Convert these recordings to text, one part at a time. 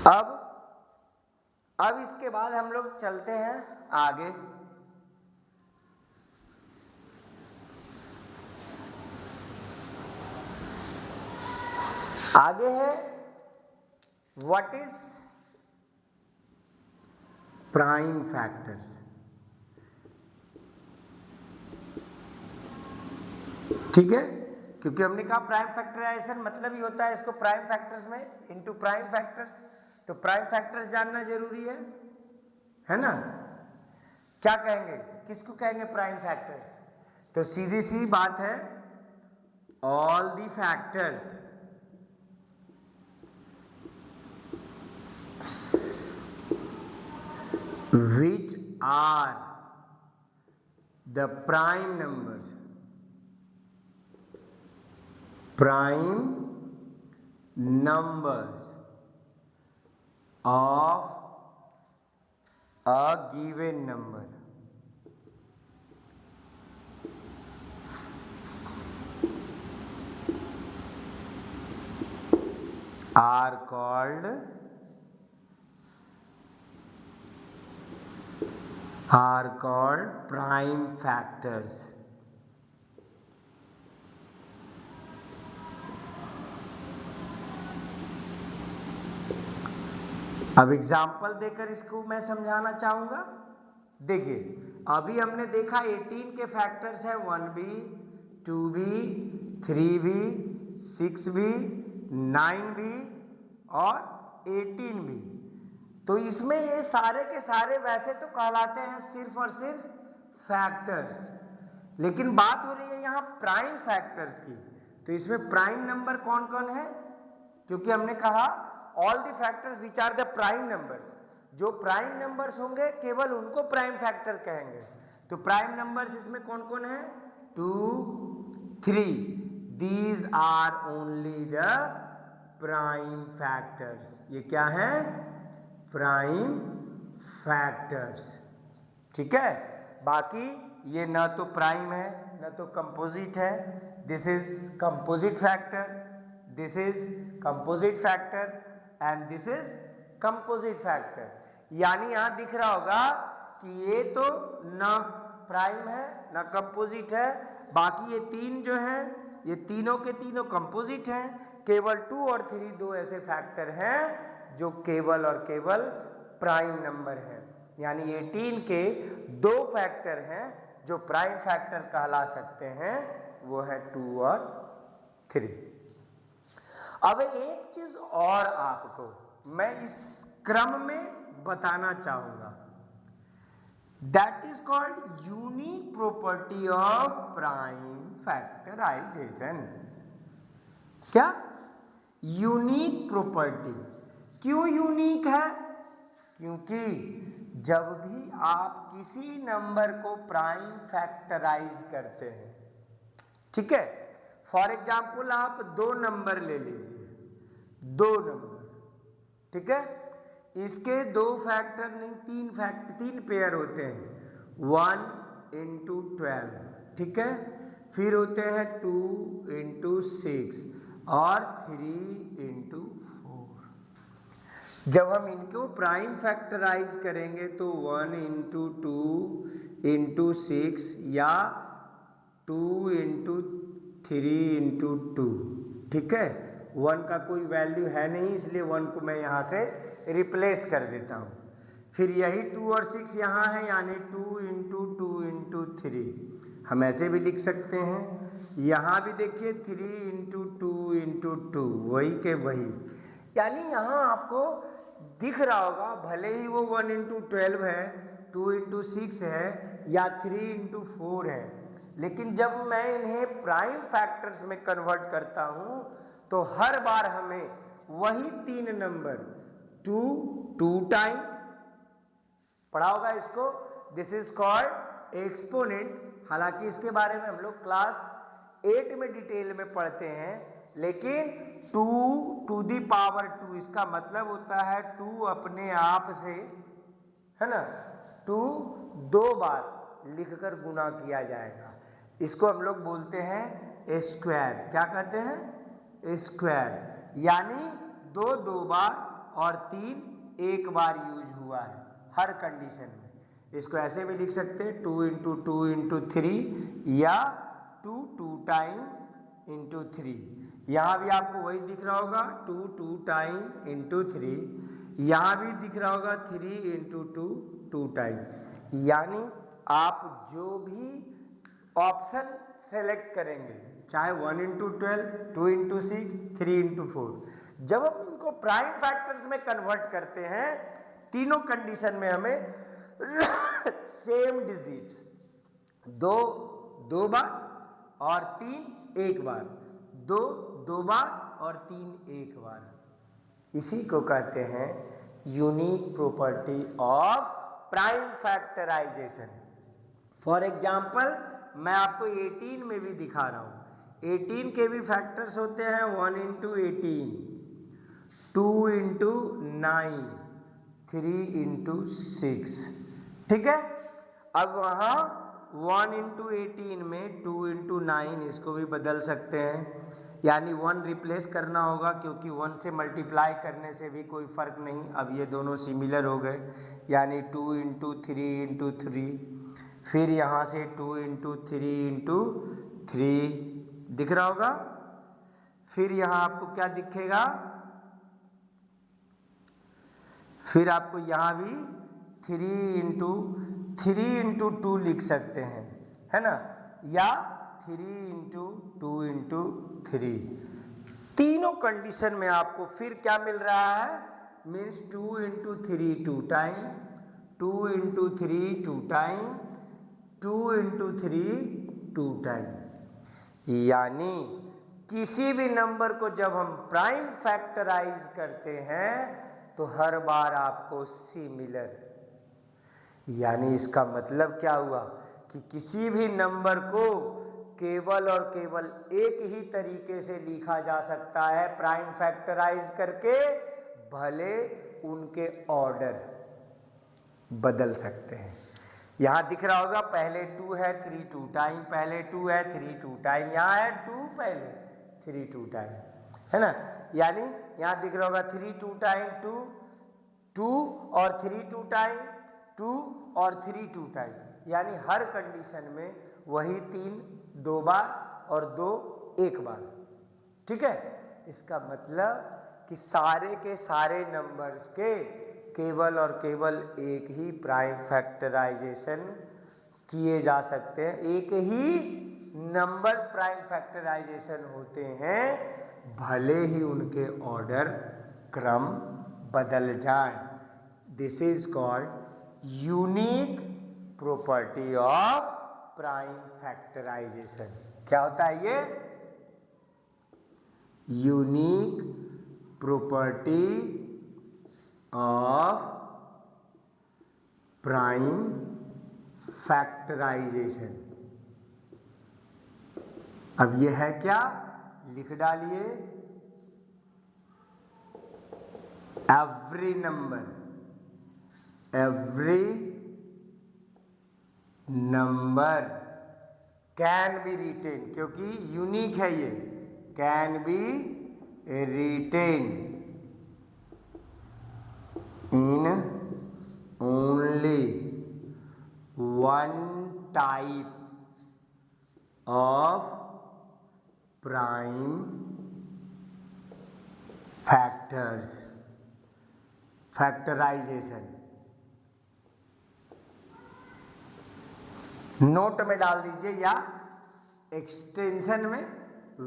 अब इसके बाद हम लोग चलते हैं आगे। आगे है व्हाट इज प्राइम फैक्टर्स। ठीक है, क्योंकि हमने कहा प्राइम फैक्टराइजेशन मतलब ही होता है इसको प्राइम फैक्टर्स में इनटू प्राइम फैक्टर्स, तो प्राइम फैक्टर्स जानना जरूरी है ना। क्या कहेंगे, किसको कहेंगे प्राइम फैक्टर्स? तो सीधी सी बात है, all the factors which are the prime numbers, prime numbers of a given number are called prime factors। अब एग्जाम्पल देकर इसको मैं समझाना चाहूंगा। देखिए, अभी हमने देखा 18 के फैक्टर्स है 1b, 2b, 3b, 6b, 9b और 18b। तो इसमें ये सारे के सारे वैसे तो कहलाते हैं सिर्फ और सिर्फ फैक्टर्स, लेकिन बात हो रही है यहाँ प्राइम फैक्टर्स की। तो इसमें प्राइम नंबर कौन कौन है? क्योंकि हमने कहा all the factors which are the prime numbers, जो प्राइम नंबर्स होंगे केवल उनको प्राइम फैक्टर कहेंगे। तो प्राइम नंबर्स इसमें कौन कौन है? 2, 3, these are only the prime factors. ये क्या है? Prime factors. ठीक है, बाकी ये न तो प्राइम है न तो कंपोजिट है। This is composite factor, this is composite factor and this is composite factor. यानी यहां दिख रहा होगा कि ये तो न प्राइम है न कंपोजिट है, बाकी ये तीन जो हैं ये तीनों के तीनों कंपोजिट हैं। केवल 2 और 3 दो ऐसे फैक्टर हैं जो केवल और केवल प्राइम नंबर है। यानी 18 के दो फैक्टर हैं जो प्राइम फैक्टर कहला सकते हैं, वो है 2 और 3। अब एक चीज और आपको मैं इस क्रम में बताना चाहूंगा, that is called unique property of prime factorisation. क्या? Unique property. क्यों यूनिक है? क्योंकि जब भी आप किसी नंबर को प्राइम फैक्टराइज करते हैं, ठीक है, फॉर एग्जाम्पल आप 2 नंबर ले लीजिए, 2 नंबर, ठीक है, इसके 2 फैक्टर नहीं 3 पेयर होते हैं, 1 × 12, ठीक है, फिर होते हैं 2 × 6 और 3 × 4। जब हम इनको प्राइम फैक्टराइज करेंगे तो 1 × 2 × 6 या 2 × 3 × 2, ठीक है, 1 का कोई वैल्यू है नहीं इसलिए 1 को मैं यहाँ से रिप्लेस कर देता हूँ। फिर यही 2 और 6 यहाँ है, यानी 2 × 2 × 3 हम ऐसे भी लिख सकते हैं। यहाँ भी देखिए 3 × 2 × 2 वही के वही। यानी यहाँ आपको दिख रहा होगा भले ही वो 1 × 12 है, 2 × 6 है या 3 × 4 है, लेकिन जब मैं इन्हें प्राइम फैक्टर्स में कन्वर्ट करता हूँ तो हर बार हमें वही 3 नंबर 2 टाइम पढ़ा होगा इसको, दिस इज कॉल्ड एक्सपोनेंट। हालांकि इसके बारे में हम लोग क्लास 8 में डिटेल में पढ़ते हैं, लेकिन 2 to the power 2 इसका मतलब होता है 2 अपने आप से, है ना, 2 2 बार लिखकर गुना किया जाएगा। इसको हम लोग बोलते हैं स्क्वायर। क्या कहते हैं? स्क्वायर। यानी 2 2 बार और 3 एक बार यूज हुआ है हर कंडीशन में। इसको ऐसे भी लिख सकते हैं 2 इंटू 2 इंटू 3 या 2 2 टाइम इंटू 3। यहाँ भी आपको वही दिख रहा होगा 2 2 टाइम इंटू 3। यहाँ भी दिख रहा होगा 3 इंटू 2 2 टाइम। यानी आप जो भी ऑप्शन सेलेक्ट करेंगे, चाहे 1 इंटू 12, 2 इंटू 6, 3 इंटू 4, जब हम इनको प्राइम फैक्टर्स में कन्वर्ट करते हैं तीनों कंडीशन में हमें सेम डिजिट 2 2 बार और 3 एक बार, 2 2 बार और 3 एक बार। इसी को कहते हैं unique property of prime factorisation. For example मैं आपको 18 में भी दिखा रहा हूं। 18 के भी फैक्टर्स होते हैं 1 इंटू 18, 2 इंटू 9, 3 इंटू 6। ठीक है, अब वहां 1 इंटू 18 में 2 इंटू 9 इसको भी बदल सकते हैं, यानी 1 रिप्लेस करना होगा क्योंकि 1 से मल्टीप्लाई करने से भी कोई फ़र्क नहीं। अब ये दोनों सिमिलर हो गए, यानी 2 इंटू 3 इंटू 3, फिर यहाँ से 2 इंटू 3 इंटू 3 दिख रहा होगा। फिर यहाँ आपको क्या दिखेगा, फिर आपको यहाँ भी 3 इंटू 2 लिख सकते हैं, है ना, या 3 इंटू 2 इंटू 3। तीनों कंडीशन में आपको फिर क्या मिल रहा है, means 2 into 3 2 time, 2 into 3 2 time, 2 into 3 2 time. यानी किसी भी नंबर को जब हम प्राइम फैक्टराइज करते हैं तो हर बार आपको सिमिलर, यानी इसका मतलब क्या हुआ कि किसी भी नंबर को केवल और केवल एक ही तरीके से लिखा जा सकता है प्राइम फैक्टराइज करके, भले उनके ऑर्डर बदल सकते हैं। यहां दिख रहा होगा पहले 2 है 3 2 टाइम, पहले 2 है 3 2 टाइम, यहां है 2 पहले 3 2 टाइम, है ना। यानी यहां दिख रहा होगा 3 2 टाइम 2, 2 और 3 2 टाइम, 2 और 3 2 टाइम, यानी हर कंडीशन में वही 3 2 बार और 2 एक बार। ठीक है, इसका मतलब कि सारे के सारे नंबर्स के केवल और केवल एक ही प्राइम फैक्टराइजेशन किए जा सकते हैं, एक ही नंबर प्राइम फैक्टराइजेशन होते हैं, भले ही उनके ऑर्डर क्रम बदल जाए। This is called unique property of prime factorisation. क्या होता है ये, unique property of prime factorisation. अब ये है क्या, लिख डालिए, every number can be retained, क्योंकि यूनिक है ये, can be retained in only one type of prime factors, factorisation. Note में डाल दीजिए या एक्सटेंशन में,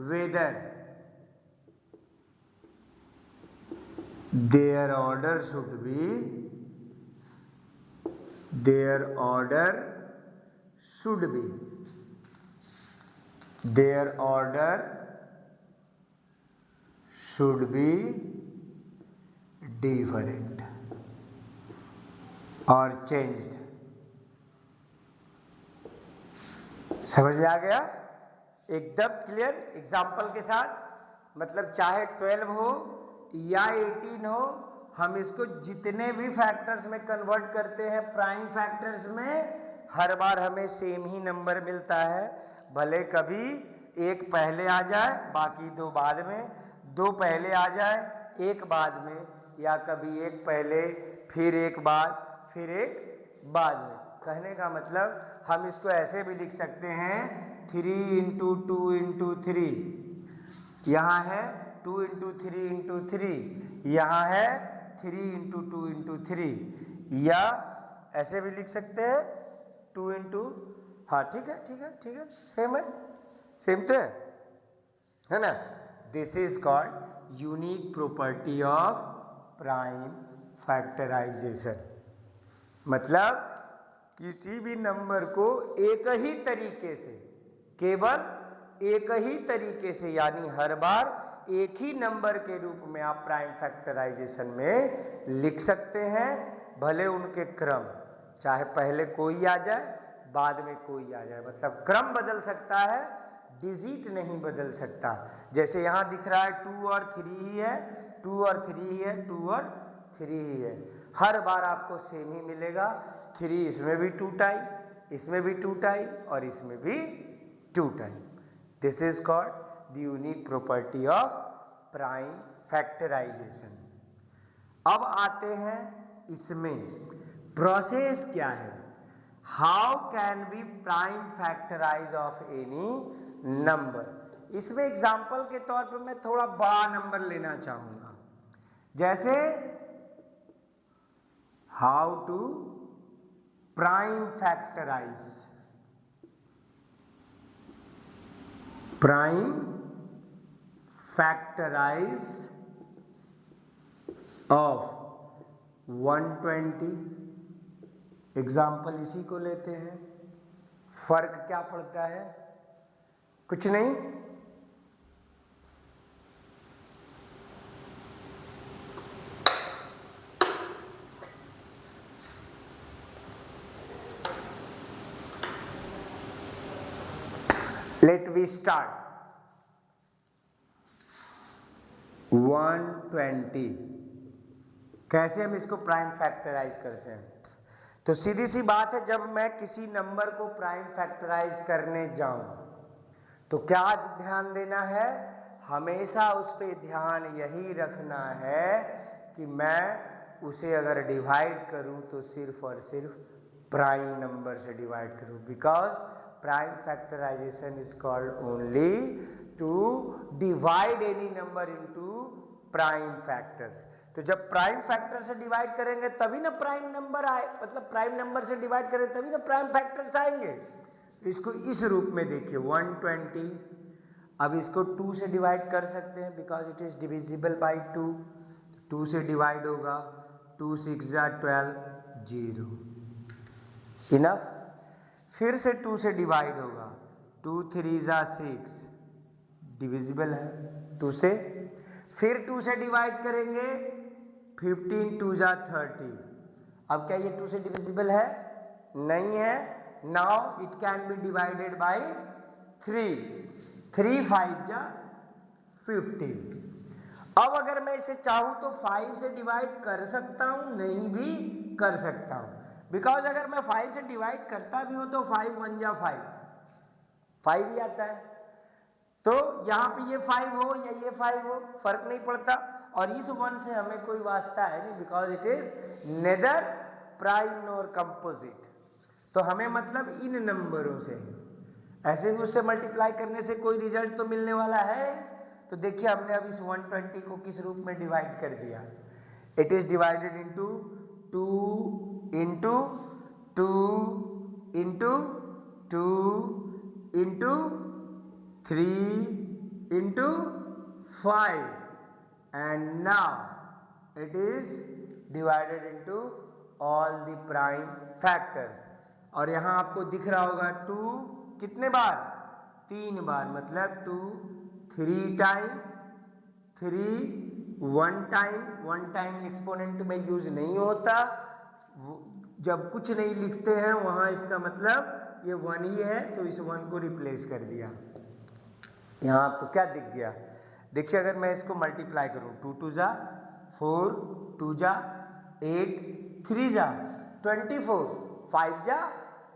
whether their order should be different और चेंज्ड। समझ में आ गया, एकदम क्लियर एग्जाम्पल के साथ। मतलब चाहे 12 हो या 18 हो, हम इसको जितने भी फैक्टर्स में कन्वर्ट करते हैं प्राइम फैक्टर्स में, हर बार हमें सेम ही नंबर मिलता है, भले कभी एक पहले आ जाए बाकी 2 बाद में, 2 पहले आ जाए एक बाद में, या कभी एक पहले फिर एक बाद फिर एक बाद में। कहने का मतलब हम इसको ऐसे भी लिख सकते हैं 3 इंटू 2 इंटू 3, यहाँ है 2 इंटू 3 इंटू 3, यहाँ है 3 इंटू 2 इंटू 3, या ऐसे भी लिख सकते हैं 2 इंटू, हाँ ठीक है ठीक है ठीक है, सेम है, सेम तो है ना। This is called unique property of prime factorisation. मतलब किसी भी नंबर को एक ही तरीके से, केवल एक ही तरीके से, यानी हर बार एक ही नंबर के रूप में आप प्राइम फैक्टराइजेशन में लिख सकते हैं, भले उनके क्रम, चाहे पहले कोई आ जाए बाद में कोई आ जाए, मतलब क्रम बदल सकता है, डिजिट नहीं बदल सकता। जैसे यहाँ दिख रहा है 2 और 3 ही है, 2 और 3 ही है, 2 और 3 ही है, हर बार आपको सेम ही मिलेगा। 3 इसमें भी 2 टाइम, इसमें भी 2 टाइम और इसमें भी 2 time. This is called the unique property of prime factorisation. अब आते हैं इसमें प्रोसेस क्या है, how can be prime factorise of any number. इसमें एग्जाम्पल के तौर पर मैं थोड़ा बड़ा नंबर लेना चाहूंगा, जैसे how to prime factorise, prime factorise of 120। Example इसी को लेते हैं। फर्क क्या पड़ता है, कुछ नहीं, लेट वी स्टार्ट। 120 कैसे हम इसको प्राइम फैक्टराइज करते हैं, तो सीधी सी बात है, जब मैं किसी नंबर को प्राइम फैक्टराइज करने जाऊं तो क्या ध्यान देना है, हमेशा उस पर ध्यान यही रखना है कि मैं उसे अगर डिवाइड करूं तो सिर्फ और सिर्फ प्राइम नंबर से डिवाइड करूं, because prime factorisation is called only to divide any number into prime factors. तो जब प्राइम फैक्टर से डिवाइड करेंगे तभी ना प्राइम नंबर आए, मतलब प्राइम नंबर से डिवाइड करें तभी ना प्राइम फैक्टर्स आएंगे। इसको इस रूप में देखिए 120, अब इसको 2 से डिवाइड कर सकते हैं because it is divisible by 2, 2 से डिवाइड होगा, 2 6 जा 12, 0 इनफ। फिर से 2 से डिवाइड होगा, 2 3 जा 6, डिविजिबल है 2 से। फिर 2 से डिवाइड करेंगे, 15 2 जा 30। अब क्या ये 2 से डिविजिबल है, नहीं है। Now it can be divided by 3, 3 5 जा 15। अब अगर मैं इसे चाहूं तो 5 से डिवाइड कर सकता हूं, नहीं भी कर सकता हूं, बिकॉज अगर मैं 5 से डिवाइड करता भी हूं तो 5 1 जा 5, 5 ही आता है। तो यहाँ पे ये 5 हो या ये 5 हो फर्क नहीं पड़ता, और इस 1 से हमें कोई वास्ता है नहीं, because it is nether prime nor composite. तो हमें मतलब इन नंबरों से, ऐसे भी उससे मल्टीप्लाई करने से कोई रिजल्ट तो मिलने वाला है। तो देखिए हमने अब इस 120 को किस रूप में डिवाइड कर दिया, it is divided into 2 into 2 into 2 into 3 into 5, and now it is divided into all the prime factors। और यहाँ आपको दिख रहा होगा 2 कितने बार, 3 बार, मतलब 2 3 टाइम, 3 1 टाइम। 1 टाइम एक्सपोनेंट में यूज नहीं होता, जब कुछ नहीं लिखते हैं वहाँ इसका मतलब ये 1 ही है, तो इस 1 को रिप्लेस कर दिया। यहाँ आपको क्या दिख गया, देखिए अगर मैं इसको मल्टीप्लाई करूँ, 2 2 जा 4, 2 जा 8, 3 जा 24, 5 जा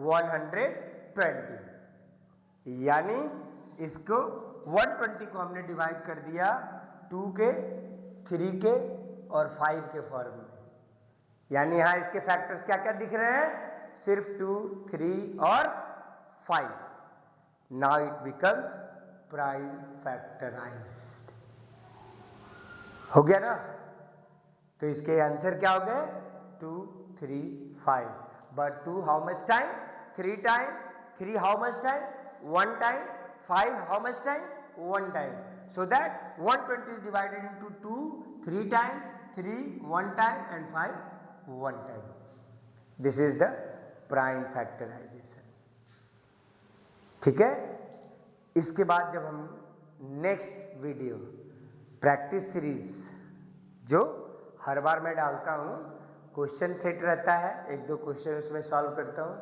120, यानी इसको 120 को हमने डिवाइड कर दिया 2 के, 3 के, और 5 के फॉर्म में। यानी यहाँ इसके फैक्टर्स क्या क्या दिख रहे हैं? सिर्फ 2, 3 और 5। Now it becomes prime factorised. हो गया ना? तो इसके आंसर क्या हो गए? 2, 3, 5। But 2 how much time? 3 time. 3 how much time? 1 time. 5 how much time? 1 time. So that 120 is divided into 2 3 times, 3 1 time and 5 1 time. This is the prime factorization. ठीक है? इसके बाद जब हम नेक्स्ट वीडियो प्रैक्टिस सीरीज जो हर बार मैं डालता हूँ, क्वेश्चन सेट रहता है, 1-2 क्वेश्चन उसमें सॉल्व करता हूँ,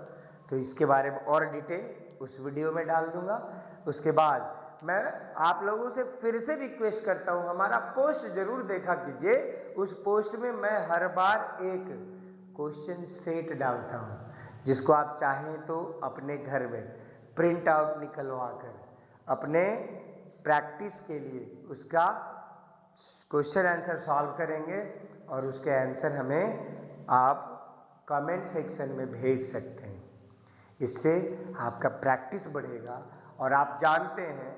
तो इसके बारे में और डिटेल उस वीडियो में डाल दूंगा। उसके बाद मैं आप लोगों से फिर से रिक्वेस्ट करता हूँ, हमारा पोस्ट जरूर देखा कीजिए। उस पोस्ट में मैं हर बार एक क्वेश्चन सेट डालता हूँ, जिसको आप चाहें तो अपने घर में प्रिंट आउट निकलवा कर अपने प्रैक्टिस के लिए उसका क्वेश्चन आंसर सॉल्व करेंगे और उसके आंसर हमें आप कमेंट सेक्शन में भेज सकते हैं। इससे आपका प्रैक्टिस बढ़ेगा और आप जानते हैं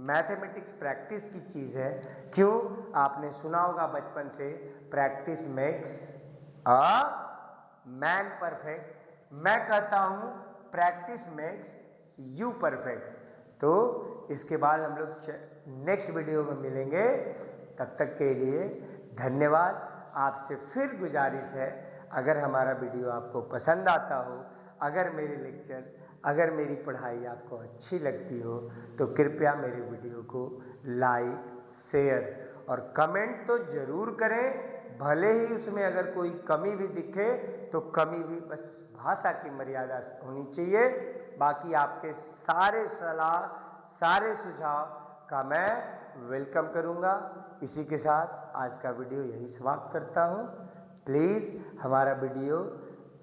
मैथमेटिक्स प्रैक्टिस की चीज़ है। क्यों? आपने सुना होगा बचपन से, practice makes a man perfect. मैं कहता हूँ प्रैक्टिस मेक्स यू परफेक्ट। तो इसके बाद हम लोग नेक्स्ट वीडियो में मिलेंगे। तब तक के लिए धन्यवाद। आपसे फिर गुजारिश है, अगर हमारा वीडियो आपको पसंद आता हो, अगर मेरे लेक्चर्स, अगर मेरी पढ़ाई आपको अच्छी लगती हो, तो कृपया मेरे वीडियो को लाइक, शेयर और कमेंट तो ज़रूर करें। भले ही उसमें अगर कोई कमी भी दिखे तो कमी भी बस भाषा की मर्यादा होनी चाहिए। बाकी आपके सारे सलाह, सारे सुझाव का मैं वेलकम करूंगा। इसी के साथ आज का वीडियो यही समाप्त करता हूं। प्लीज़ हमारा वीडियो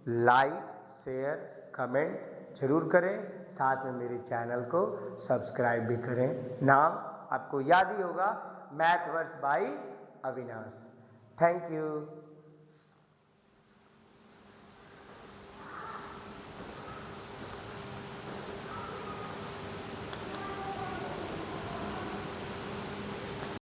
लाइक, शेयर, कमेंट जरूर करें। साथ में मेरे चैनल को सब्सक्राइब भी करें। नाम आपको याद ही होगा, math verse by Avinash. Thank you.